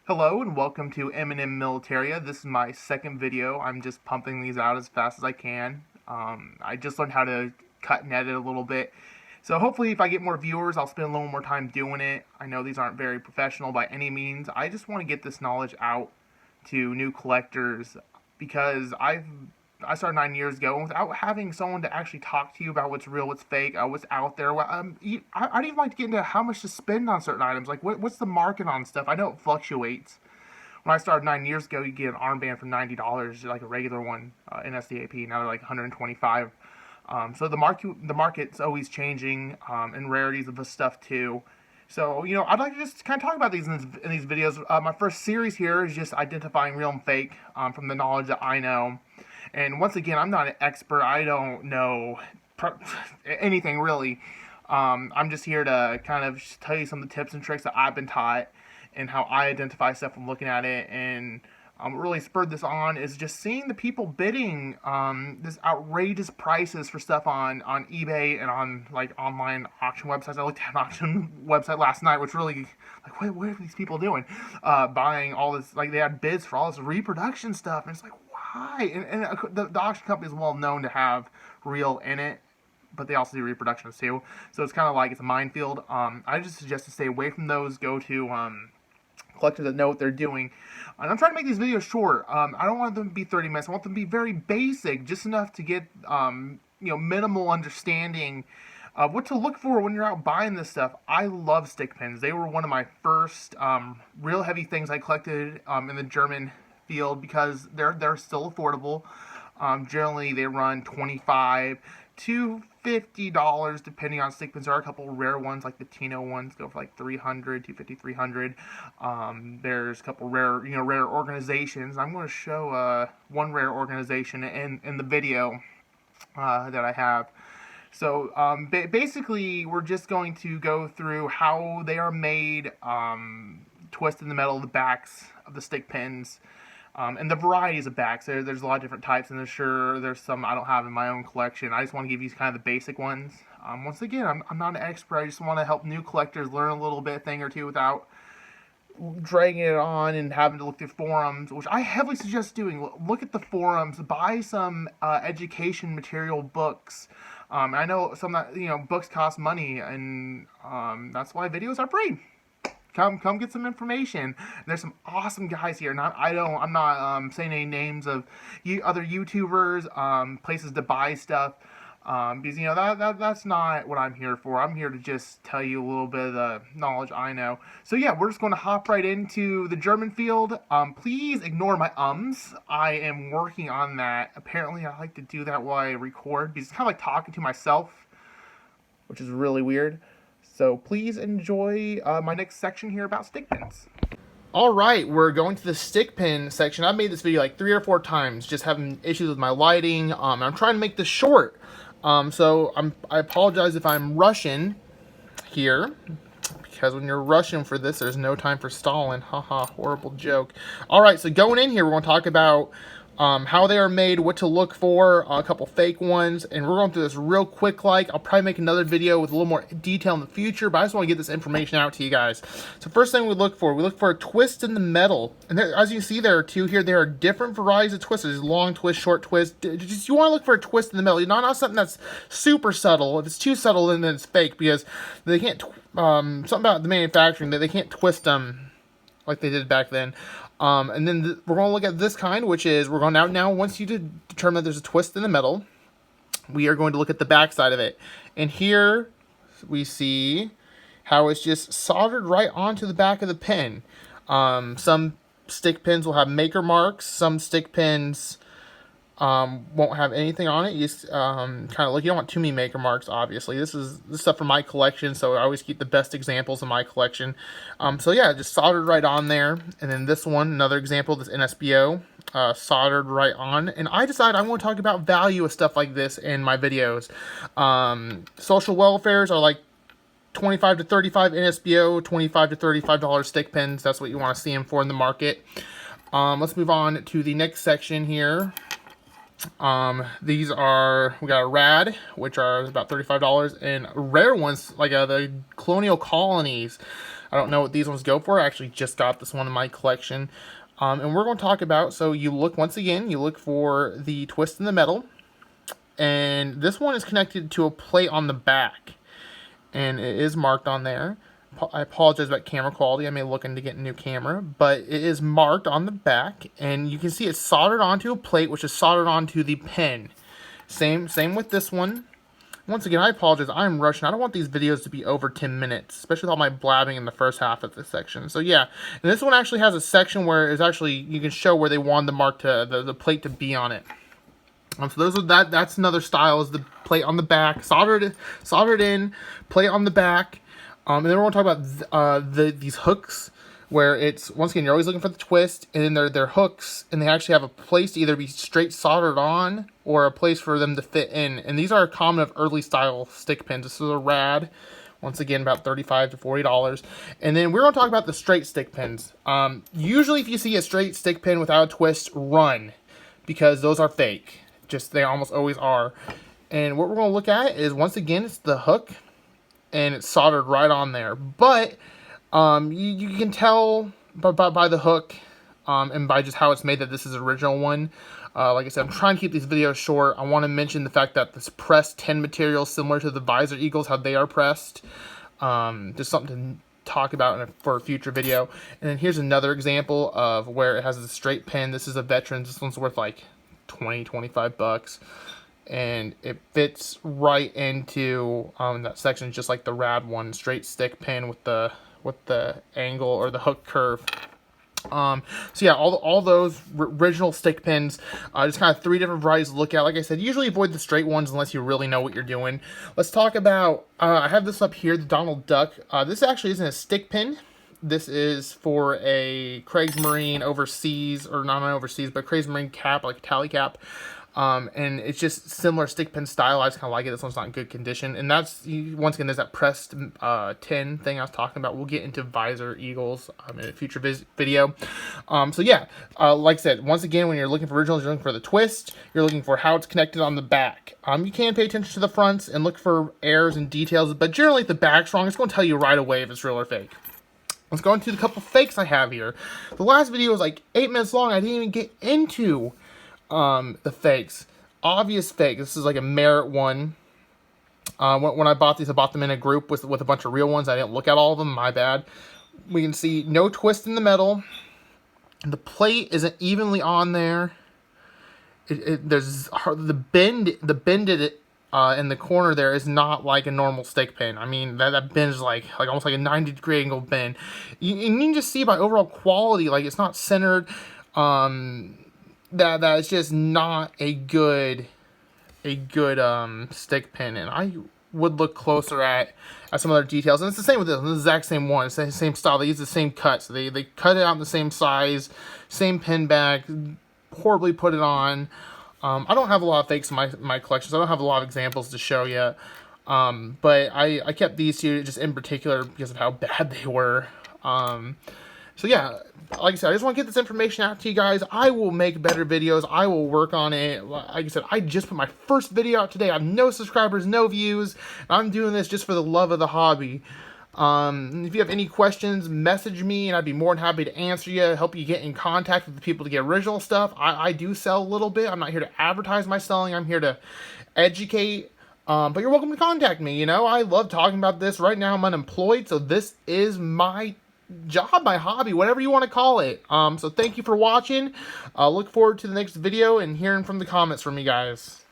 Hello and welcome to M&M Militaria. This is my second video. I'm just pumping these out as fast as I can. I just learned how to cut and edit a little bit. So hopefully if I get more viewers, I'll spend a little more time doing it. I know these aren't very professional by any means. I just want to get this knowledge out to new collectors because I started 9 years ago, and without having someone to actually talk to you about what's real, what's fake, what's out there. I'd even like to get into how much to spend on certain items. Like, what's the market on stuff? I know it fluctuates. When I started 9 years ago, you get an armband for $90, like a regular one in SDAP. Now they're like $125. So the market's always changing, and rarities of this stuff too. So, I'd like to just kind of talk about these in these videos. My first series here is just identifying real and fake from the knowledge that I know. And once again, I'm not an expert. I don't know anything really. I'm just here to kind of just tell you some of the tips and tricks that I've been taught and how I identify stuff from looking at it. And what really spurred this on is just seeing the people bidding this outrageous prices for stuff on eBay and on like online auction websites. I looked at an auction website last night, which really, like, what are these people doing? Buying all this, like they had bids for all this reproduction stuff, and it's like, why? And the auction company is well known to have real in it, but they also do reproductions too. So it's kind of like it's a minefield. I just suggest to stay away from those. Go to collectors that know what they're doing. And I'm trying to make these videos short. I don't want them to be 30 minutes. I want them to be very basic, just enough to get minimal understanding of what to look for when you're out buying this stuff. I love stick pins. They were one of my first real heavy things I collected in the German field because they're still affordable. Generally, they run $25 to $50 depending on stick pins. There are a couple rare ones, like the Tino ones, go for like $300, $250, $300. There's a couple rare organizations. I'm going to show one rare organization in the video that I have. So basically, we're just going to go through how they are made, twist in the metal of the backs of the stick pins. And the varieties of backs, there's a lot of different types, and there's some I don't have in my own collection. I just want to give you kind of the basic ones. Once again, I'm not an expert. I just want to help new collectors learn a little bit, thing or two, without dragging it on and having to look through forums, which I heavily suggest doing. Look at the forums, buy some education material books. I know some that books cost money, and that's why videos are free. Come get some information. There's some awesome guys here. I'm not saying any names of other YouTubers, places to buy stuff, because that's not what I'm here for. I'm here to just tell you a little bit of the knowledge I know. So yeah, we're just going to hop right into the German field. Please ignore my ums. I am working on that. Apparently, I like to do that while I record because it's kind of like talking to myself, which is really weird. So please enjoy my next section here about stick pins. Alright, we're going to the stick pin section. I've made this video like 3 or 4 times, just having issues with my lighting. I'm trying to make this short. So I apologize if I'm rushing here, because when you're rushing for this, there's no time for stalling. Haha, horrible joke. Alright, so going in here, we're going to talk about how they are made, what to look for, a couple fake ones, and we're going through this real quick. I'll probably make another video with a little more detail in the future, but I just want to get this information out to you guys. So first thing we look for a twist in the metal, and there, as you see, there are two here. There are different varieties of twists. There's long twist, short twist. You want to look for a twist in the metal, not something that's super subtle. If it's too subtle, then it's fake, because they can't. Something about the manufacturing, that they can't twist them like they did back then. And then we're going to look at this kind, which is, we're going now once you determine that there's a twist in the metal, we are going to look at the back side of it. And here we see how it's just soldered right onto the back of the pin. Some stick pins will have maker marks. Some stick pins won't have anything on it. You just kind of look. You don't want too many maker marks, obviously. This stuff from my collection, so I always keep the best examples in my collection. So yeah, just soldered right on there. And then this one, another example, this NSBO, soldered right on. And I decided I want to talk about value of stuff like this in my videos. Social welfares are like 25 to 35 NSBO, 25 to $35 stick pins. That's what you want to see them for in the market. Let's move on to the next section here. These are, we got a rad, which are about $35, and rare ones like the colonial colonies. I don't know what these ones go for. I actually just got this one in my collection. And we're going to talk about, so you look, once again, you look for the twist in the metal. And this one is connected to a plate on the back. And it is marked on there. I apologize about camera quality. I may look into getting a new camera. But it is marked on the back. And you can see it's soldered onto a plate, which is soldered onto the pin. Same with this one. Once again, I apologize. I'm rushing. I don't want these videos to be over 10 minutes, especially with all my blabbing in the first half of this section. So yeah, and this one actually has a section where it's actually, you can show where they want the mark to, the plate to be on it. So those are that's another style, is the plate on the back, soldered in, plate on the back. And then we're going to talk about these hooks, where it's, once again, you're always looking for the twist, and then they're hooks, and they actually have a place to either be straight soldered on or a place for them to fit in. And these are common of early style stick pins. This is a rad, once again, about $35 to $40. And then we're going to talk about the straight stick pins. Usually if you see a straight stick pin without a twist, run, because those are fake. Just, they almost always are. And what we're going to look at is, once again, it's the hook, and it's soldered right on there. But you can tell by the hook and by just how it's made that this is the original one. Like I said, I'm trying to keep these videos short. I want to mention the fact that this pressed tin material is similar to the visor eagles, how they are pressed. Just something to talk about for a future video. And then here's another example of where it has a straight pin. This is a Veterans. This one's worth like 20-25 bucks. And it fits right into that section, just like the rad one, straight stick pin with the angle or the hook curve. So yeah, all those original stick pins, just kind of 3 different varieties to look at. Like I said, usually avoid the straight ones unless you really know what you're doing. Let's talk about, I have this up here, the Donald Duck. This actually isn't a stick pin. This is for a Kriegsmarine overseas, or not overseas, but Kriegsmarine cap, like a tally cap. And it's just similar stick pin style. I just kind of like it. This one's not in good condition. And that's, once again, there's that pressed tin thing I was talking about. We'll get into visor eagles in a future video. So yeah, like I said, once again, when you're looking for originals, you're looking for the twist. You're looking for how it's connected on the back. You can pay attention to the fronts and look for errors and details. But generally, if the back's wrong, it's going to tell you right away if it's real or fake. Let's go into the couple fakes I have here. The last video was like 8 minutes long. I didn't even get into the fakes. Obvious fake. This is like a Merit one. When I bought these, I bought them in a group with a bunch of real ones. I didn't look at all of them. My bad. We can see no twist in the metal. The plate isn't evenly on there. There's the bend in the corner there is not like a normal stick pin. I mean, that bend is like almost like a 90-degree angle bend. You can just see by overall quality, like it's not centered. That is just not a good stick pin, and I would look closer at some other details. And it's the same with this one. It's the exact same one. It's the same style. They use the same cut. So they cut it out in the same size, same pin back, horribly put it on. I don't have a lot of fakes in my collection, so I don't have a lot of examples to show you. But I kept these two just in particular because of how bad they were. So yeah, like I said, I just want to get this information out to you guys. I will make better videos. I will work on it. Like I said, I just put my first video out today. I have no subscribers, no views. I'm doing this just for the love of the hobby. If you have any questions, message me, and I'd be more than happy to answer you, help you get in contact with the people to get original stuff. I do sell a little bit. I'm not here to advertise my selling. I'm here to educate. But you're welcome to contact me. You know, I love talking about this. Right now I'm unemployed, so this is my job, my hobby, whatever you want to call it. So thank you for watching. Look forward to the next video and hearing from the comments from you guys.